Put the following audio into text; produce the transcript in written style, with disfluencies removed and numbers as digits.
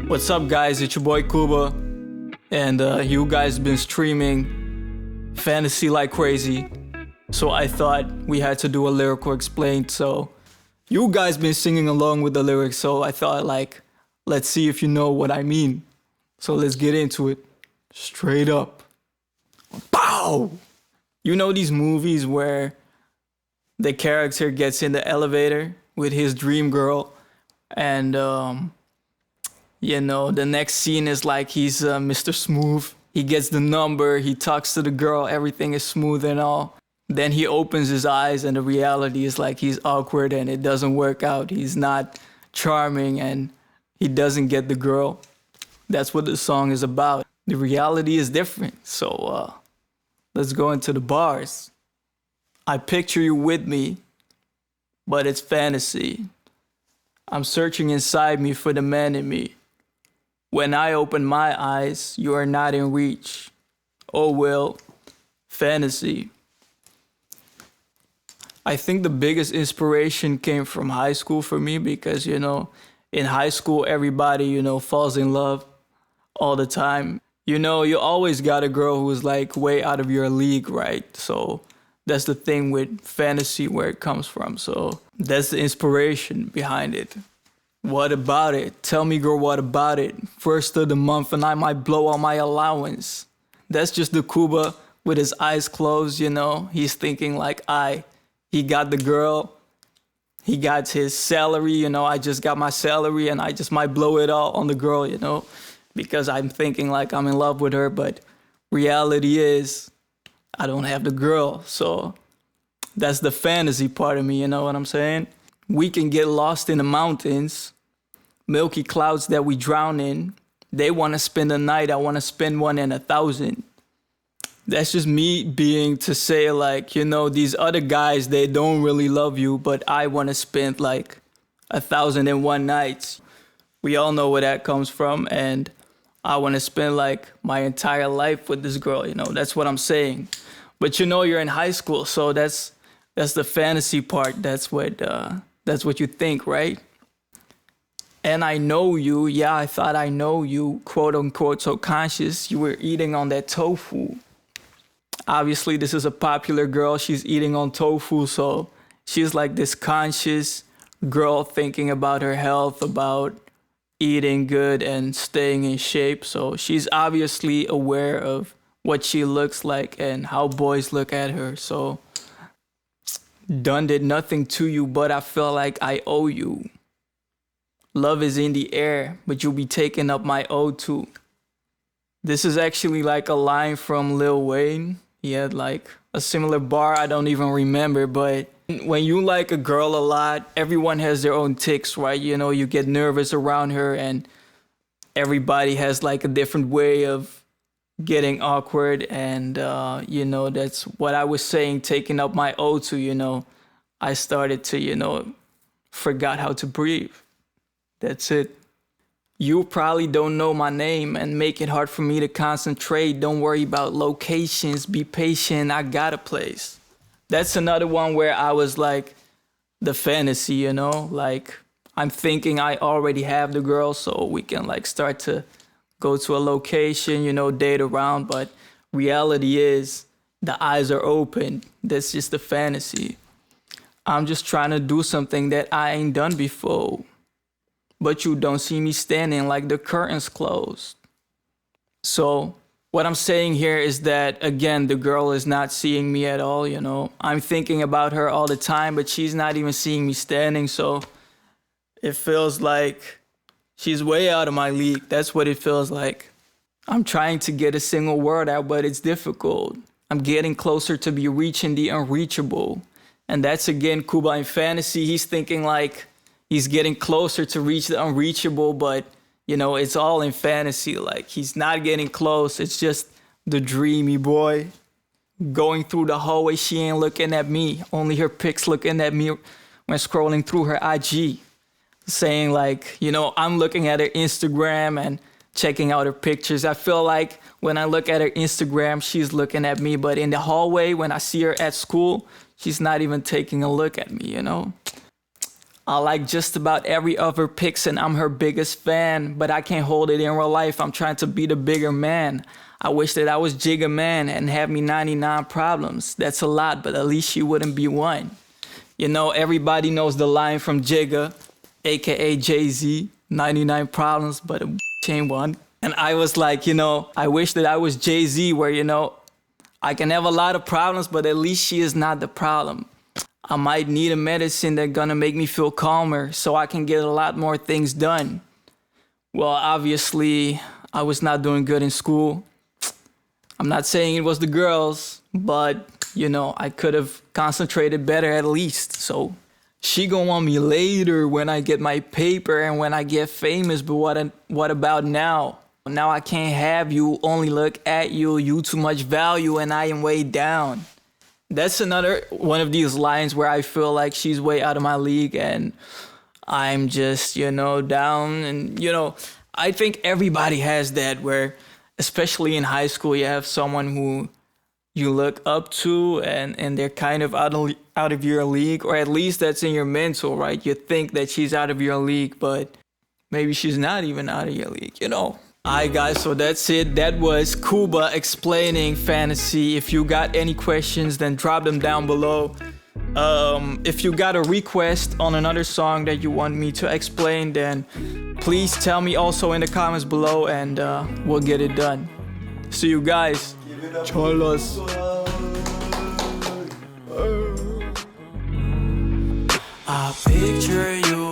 What's up, guys? It's your boy Kuba, and you guys been streaming fantasy like crazy. So I thought we had to do a lyrical explain. So you guys been singing along with the lyrics. So I thought, like, let's see if you know what I mean. So let's get into it. Straight up. Pow! You know these movies where the character gets in the elevator with his dream girl, and you know, the next scene is like he's Mr. Smooth. He gets the number, he talks to the girl, everything is smooth and all. Then he opens his eyes and the reality is like he's awkward and it doesn't work out. He's not charming and he doesn't get the girl. That's what the song is about. The reality is different. So let's go into the bars. I picture you with me, but it's fantasy. I'm searching inside me for the man in me. When I open my eyes, you are not in reach. Oh well, fantasy. I think the biggest inspiration came from high school for me because, you know, in high school, everybody, you know, falls in love all the time. You know, you always got a girl who's like way out of your league, right? So that's the thing with fantasy, where it comes from. So that's the inspiration behind it. What about it? Tell me, girl, what about it? First of the month and I might blow all my allowance. That's just the Kuba with his eyes closed, you know. He's thinking like, he got the girl. He got his salary, you know. I just got my salary and I just might blow it all on the girl, you know. Because I'm thinking like I'm in love with her. But reality is I don't have the girl. So that's the fantasy part of me, you know what I'm saying? We can get lost in the mountains, milky clouds that we drown in. They want to spend a night, I want to spend one in 1,000. That's just me being to say like, you know, these other guys, they don't really love you, but I want to spend like 1,001 nights. We all know where that comes from, and I want to spend like my entire life with this girl, you know, that's what I'm saying. But you know, you're in high school, so that's the fantasy part. That's what you think, right? And I know you, yeah, I thought I know you, quote unquote, so conscious you were eating on that tofu. Obviously, this is a popular girl. She's eating on tofu, so she's like this conscious girl thinking about her health, about eating good and staying in shape. So she's obviously aware of what she looks like and how boys look at her. So done did nothing to you, but I feel like I owe you. Love is in the air, but you'll be taking up my O2. This is actually like a line from Lil Wayne. He had like a similar bar, I don't even remember, but when you like a girl a lot, everyone has their own tics, right? You know, you get nervous around her and everybody has like a different way of getting awkward, and you know, that's what I was saying, taking up my O2, you know. I started to, you know, forgot how to breathe. That's it. You probably don't know my name and make it hard for me to concentrate. Don't worry about locations, be patient, I got a place. That's another one where I was like, the fantasy, you know, like I'm thinking I already have the girl, so we can like start to go to a location, you know, date around. But reality is the eyes are open. That's just the fantasy. I'm just trying to do something that I ain't done before. But you don't see me standing like the curtains closed. So what I'm saying here is that, again, the girl is not seeing me at all, you know. I'm thinking about her all the time, but she's not even seeing me standing. So it feels like she's way out of my league. That's what it feels like. I'm trying to get a single word out, but it's difficult. I'm getting closer to be reaching the unreachable. And that's, again, Kuba in fantasy. He's thinking like he's getting closer to reach the unreachable, but, you know, it's all in fantasy. Like, he's not getting close. It's just the dreamy boy going through the hallway. She ain't looking at me. Only her pics looking at me when scrolling through her IG. Saying like, you know, I'm looking at her Instagram and checking out her pictures. I feel like when I look at her Instagram, she's looking at me. But in the hallway, when I see her at school, she's not even taking a look at me, you know? I like just about every other pics and I'm her biggest fan. But I can't hold it in real life, I'm trying to be the bigger man. I wish that I was Jigga Man and have me 99 problems. That's a lot, but at least she wouldn't be one. You know, everybody knows the line from Jigga, aka Jay-Z, 99 problems, but a ain't one. And I was like, you know, I wish that I was Jay-Z where, you know, I can have a lot of problems, but at least she is not the problem. I might need a medicine that's gonna make me feel calmer so I can get a lot more things done. Well, obviously, I was not doing good in school. I'm not saying it was the girls, but, you know, I could have concentrated better at least. So she gon' want me later when I get my paper and when I get famous, but what about now? Now I can't have you, only look at you, you too much value and I am way down. That's another one of these lines where I feel like she's way out of my league and I'm just, you know, down. And, you know, I think everybody has that where, especially in high school, you have someone who you look up to and they're kind of out of your league, or at least that's in your mental, right? You think that she's out of your league, but maybe she's not even out of your league, you know? Alright guys, so that's it. That was Kuba explaining fantasy. If you got any questions, then drop them down below. If you got a request on another song that you want me to explain, then please tell me also in the comments below and we'll get it done. See you guys. Cholos. I picture you